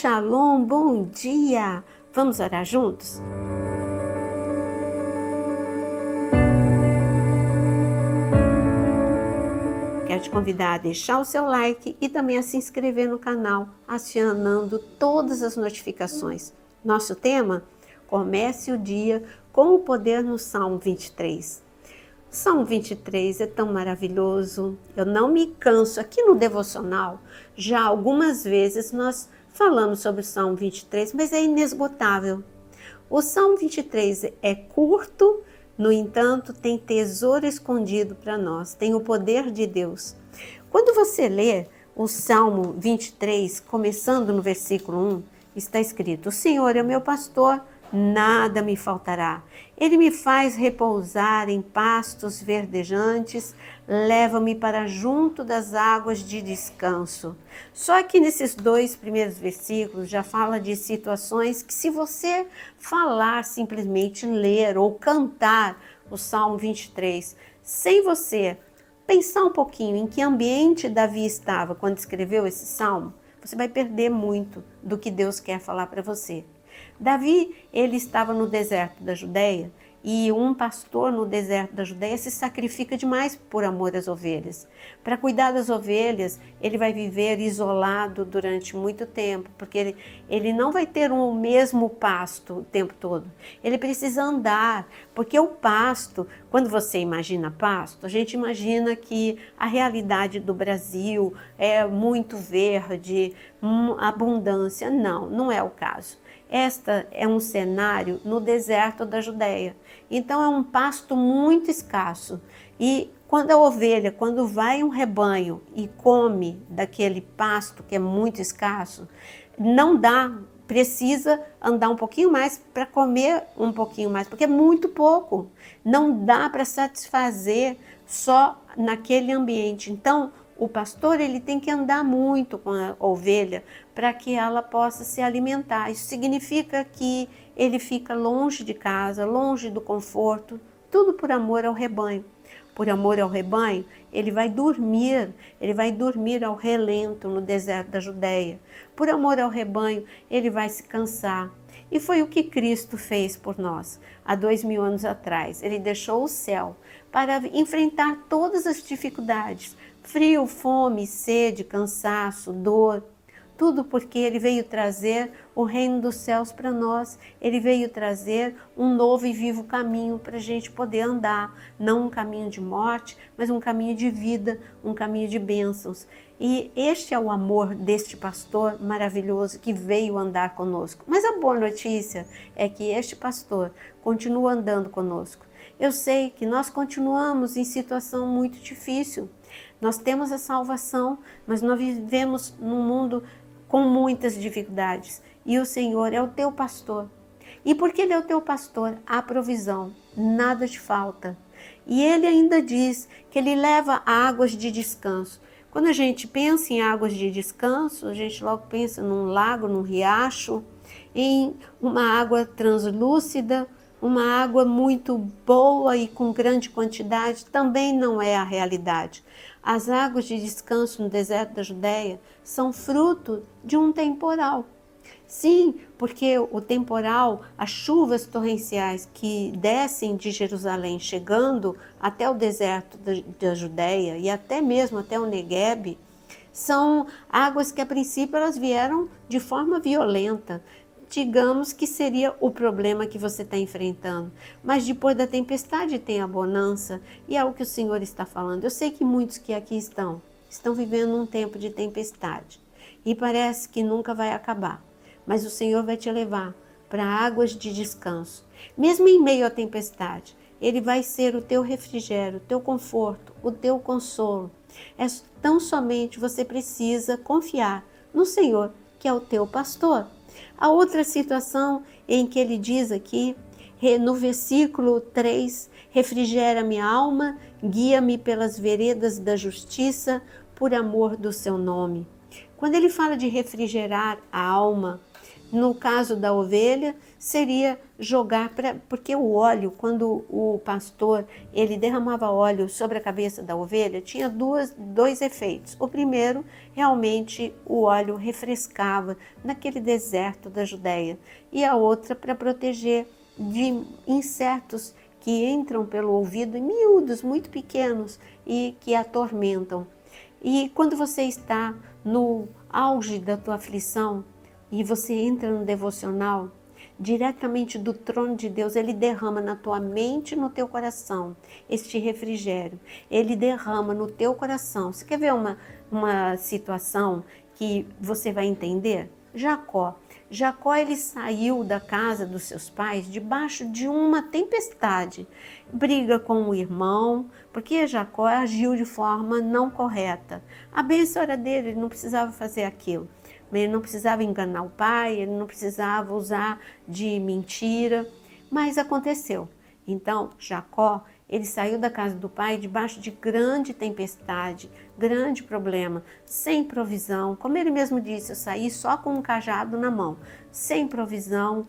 Shalom, bom dia! Vamos orar juntos? Quero te convidar a deixar o seu like e também a se inscrever no canal, acionando todas as notificações. Nosso tema? Comece o dia com o poder no Salmo 23. Salmo 23 é tão maravilhoso, eu não me canso. Aqui no devocional, já algumas vezes nós falamos sobre o Salmo 23, mas é inesgotável. O Salmo 23 é curto, no entanto, tem tesouro escondido para nós, tem o poder de Deus. Quando você lê o Salmo 23, começando no versículo 1, está escrito: O Senhor é o meu pastor, nada me faltará. Ele me faz repousar em pastos verdejantes, leva-me para junto das águas de descanso. Só que nesses dois primeiros versículos já fala de situações que, se você falar, simplesmente ler ou cantar o Salmo 23, sem você pensar um pouquinho em que ambiente Davi estava quando escreveu esse salmo, você vai perder muito do que Deus quer falar para você. Davi, ele estava no deserto da Judeia, e um pastor no deserto da Judeia se sacrifica demais por amor às ovelhas. Para cuidar das ovelhas, ele vai viver isolado durante muito tempo, porque ele não vai ter o mesmo pasto o tempo todo. Ele precisa andar, porque o pasto, quando você imagina pasto, a gente imagina que a realidade do Brasil é muito verde, abundância. Não, não é o caso. Esta é um cenário no deserto da Judeia. Então é um pasto muito escasso. E quando a ovelha, quando vai um rebanho e come daquele pasto que é muito escasso, não dá, precisa andar um pouquinho mais para comer um pouquinho mais, porque é muito pouco. Não dá para satisfazer só naquele ambiente. Então, o pastor, ele tem que andar muito com a ovelha para que ela possa se alimentar. Isso significa que ele fica longe de casa, longe do conforto, tudo por amor ao rebanho. Por amor ao rebanho, ele vai dormir ao relento no deserto da Judeia. Por amor ao rebanho, ele vai se cansar. E foi o que Cristo fez por nós há 2000 anos atrás. Ele deixou o céu para enfrentar todas as dificuldades, frio, fome, sede, cansaço, dor, tudo porque ele veio trazer o reino dos céus para nós. Ele veio trazer um novo e vivo caminho para a gente poder andar, não um caminho de morte, mas um caminho de vida, um caminho de bênçãos. E este é o amor deste pastor maravilhoso que veio andar conosco. Mas a boa notícia é que este pastor continua andando conosco. Eu sei que nós continuamos em situação muito difícil. Nós temos a salvação, mas nós vivemos num mundo com muitas dificuldades. E o Senhor é o teu pastor. E porque Ele é o teu pastor, há provisão, nada te falta. E Ele ainda diz que Ele leva águas de descanso. Quando a gente pensa em águas de descanso, a gente logo pensa num lago, num riacho, em uma água translúcida, uma água muito boa e com grande quantidade. Também não é a realidade. As águas de descanso no deserto da Judeia são fruto de um temporal. Sim, porque o temporal, as chuvas torrenciais que descem de Jerusalém, chegando até o deserto da Judeia e até mesmo até o Neguebe, são águas que a princípio elas vieram de forma violenta. Digamos que seria o problema que você está enfrentando. Mas depois da tempestade tem a bonança, e é o que o Senhor está falando. Eu sei que muitos que aqui estão vivendo um tempo de tempestade e parece que nunca vai acabar. Mas o Senhor vai te levar para águas de descanso. Mesmo em meio à tempestade, Ele vai ser o teu refrigério, o teu conforto, o teu consolo. Tão somente você precisa confiar no Senhor, que é o teu pastor. A outra situação em que ele diz aqui, no versículo 3, refrigera minha alma, guia-me pelas veredas da justiça, por amor do seu nome. Quando ele fala de refrigerar a alma, No caso da ovelha, seria jogar, porque o óleo, quando o pastor ele derramava óleo sobre a cabeça da ovelha, tinha dois efeitos. O primeiro, realmente o óleo refrescava naquele deserto da Judéia. E a outra, para proteger de insetos que entram pelo ouvido, miúdos, muito pequenos, e que atormentam. E quando você está no auge da tua aflição e você entra no devocional, diretamente do trono de Deus, Ele derrama na tua mente e no teu coração este refrigério. Ele derrama no teu coração. Você quer ver uma situação que você vai entender? Jacó, ele saiu da casa dos seus pais debaixo de uma tempestade. Briga com o irmão, porque Jacó agiu de forma não correta. A bênção era dele, ele não precisava fazer aquilo. Ele não precisava enganar o pai, ele não precisava usar de mentira, mas aconteceu. Então, Jacó, ele saiu da casa do pai debaixo de grande tempestade, grande problema, sem provisão. Como ele mesmo disse, eu saí só com um cajado na mão, sem provisão,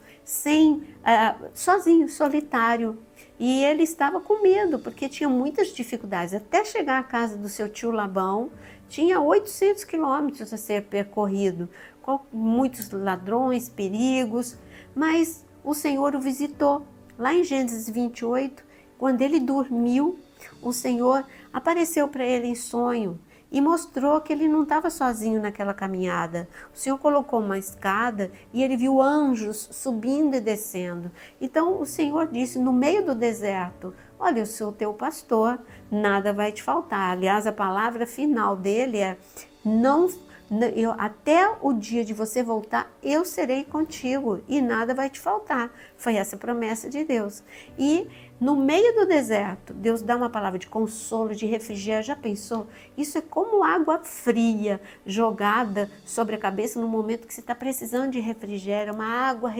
sozinho, solitário. E ele estava com medo, porque tinha muitas dificuldades. Até chegar à casa do seu tio Labão, tinha 800 quilômetros a ser percorrido, com muitos ladrões, perigos, mas o Senhor o visitou. Lá em Gênesis 28, quando ele dormiu, o Senhor apareceu para ele em sonho e mostrou que ele não estava sozinho naquela caminhada. O Senhor colocou uma escada e ele viu anjos subindo e descendo. Então o Senhor disse, no meio do deserto, olha, eu sou teu pastor, nada vai te faltar. Aliás, a palavra final dele é, até o dia de você voltar, eu serei contigo e nada vai te faltar. Foi essa promessa de Deus. E no meio do deserto, Deus dá uma palavra de consolo, de refrigério. Já pensou? Isso é como água fria jogada sobre a cabeça no momento que você está precisando de refrigério, uma água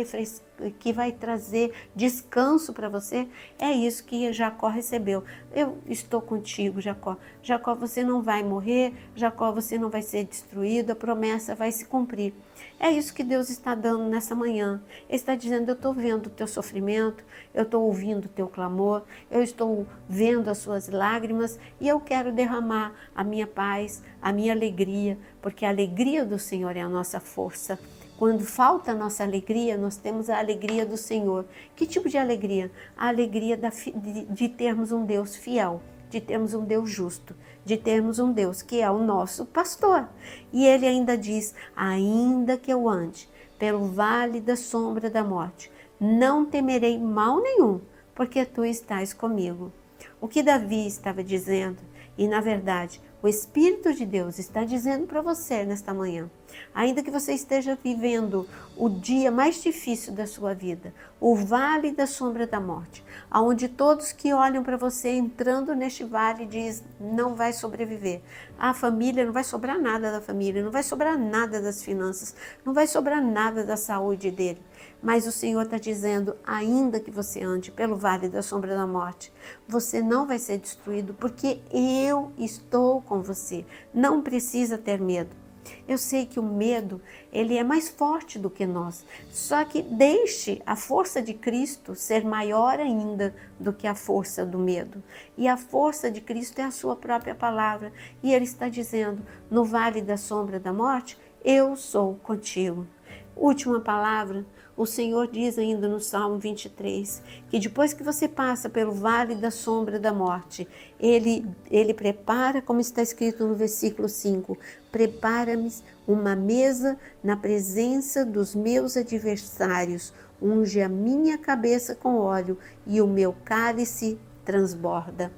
que vai trazer descanso para você. É isso que Jacó recebeu. Eu estou contigo, Jacó. Jacó, você não vai morrer. Jacó, você não vai ser destruído. A promessa vai se cumprir. É isso que Deus está dando nessa manhã. Ele está dizendo, eu estou vendo o teu sofrimento, eu estou ouvindo o teu clamor, eu estou vendo as suas lágrimas e eu quero derramar a minha paz, a minha alegria, porque a alegria do Senhor é a nossa força. Quando falta a nossa alegria, nós temos a alegria do Senhor. Que tipo de alegria? A alegria de termos um Deus fiel, de termos um Deus justo, de termos um Deus que é o nosso pastor. E ele ainda diz, ainda que eu ande pelo vale da sombra da morte, não temerei mal nenhum, porque tu estás comigo. O que Davi estava dizendo, e na verdade, o Espírito de Deus está dizendo para você nesta manhã, ainda que você esteja vivendo o dia mais difícil da sua vida, o vale da sombra da morte, aonde todos que olham para você entrando neste vale diz, não vai sobreviver. A família, não vai sobrar nada da família, não vai sobrar nada das finanças, não vai sobrar nada da saúde dele. Mas o Senhor está dizendo, ainda que você ande pelo vale da sombra da morte, você não vai ser destruído, porque eu estou com você. Não precisa ter medo. Eu sei que o medo, ele é mais forte do que nós. Só que deixe a força de Cristo ser maior ainda do que a força do medo. E a força de Cristo é a sua própria palavra. E Ele está dizendo, no vale da sombra da morte, eu sou contigo. Última palavra, o Senhor diz ainda no Salmo 23, que depois que você passa pelo vale da sombra da morte, Ele prepara, como está escrito no versículo 5, prepara-me uma mesa na presença dos meus adversários, unge a minha cabeça com óleo e o meu cálice transborda.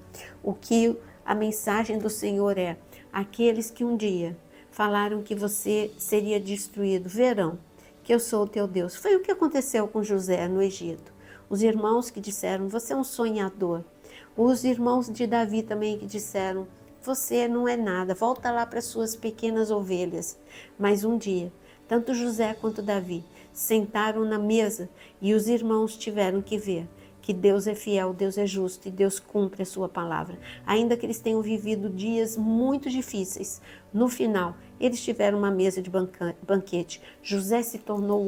O que a mensagem do Senhor é, aqueles que um dia falaram que você seria destruído, verão que eu sou o teu Deus. Foi o que aconteceu com José no Egito. Os irmãos que disseram, você é um sonhador. Os irmãos de Davi também que disseram, você não é nada, volta lá para suas pequenas ovelhas. Mas um dia, tanto José quanto Davi sentaram na mesa e os irmãos tiveram que ver que Deus é fiel, Deus é justo e Deus cumpre a sua palavra. Ainda que eles tenham vivido dias muito difíceis, no final, eles tiveram uma mesa de banquete. José se tornou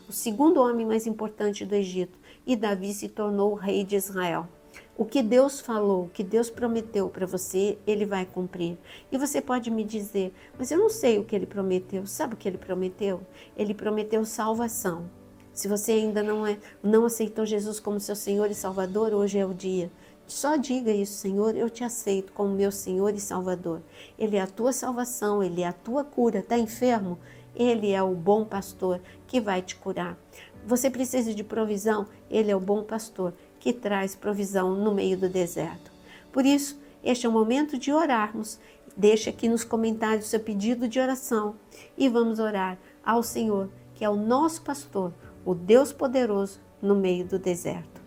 o segundo homem mais importante do Egito, e Davi se tornou o rei de Israel. O que Deus falou, o que Deus prometeu para você, Ele vai cumprir. E você pode me dizer, mas eu não sei o que Ele prometeu. Sabe o que Ele prometeu? Ele prometeu salvação. Se você ainda não aceitou Jesus como seu Senhor e Salvador, hoje é o dia. Só diga isso: Senhor, eu te aceito como meu Senhor e Salvador. Ele é a tua salvação, Ele é a tua cura. Está enfermo? Ele é o bom pastor que vai te curar. Você precisa de provisão? Ele é o bom pastor que traz provisão no meio do deserto. Por isso, este é o momento de orarmos. Deixe aqui nos comentários seu pedido de oração e vamos orar ao Senhor, que é o nosso pastor, o Deus poderoso no meio do deserto.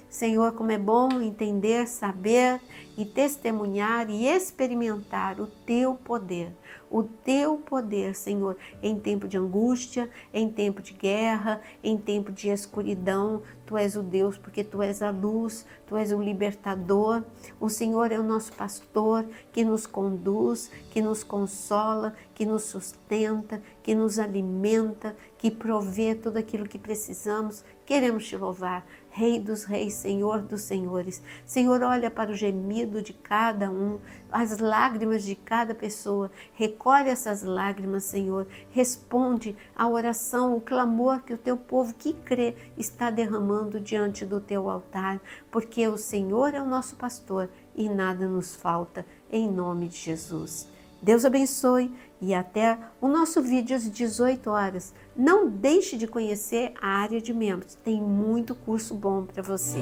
Senhor, como é bom entender, saber e testemunhar e experimentar o Teu poder. O Teu poder, Senhor, em tempo de angústia, em tempo de guerra, em tempo de escuridão. Tu és o Deus, porque Tu és a luz, Tu és o libertador. O Senhor é o nosso pastor, que nos conduz, que nos consola, que nos sustenta, que nos alimenta, que provê tudo aquilo que precisamos. Queremos Te louvar, Rei dos reis, Senhor dos senhores. Senhor, olha para o gemido de cada um, as lágrimas de cada pessoa. Recolhe essas lágrimas, Senhor. Responde à oração, o clamor que o Teu povo que crê está derramando diante do Teu altar, porque o Senhor é o nosso pastor e nada nos falta, em nome de Jesus. Deus abençoe e até o nosso vídeo às 18 horas. Não deixe de conhecer a área de membros, tem muito curso bom para você.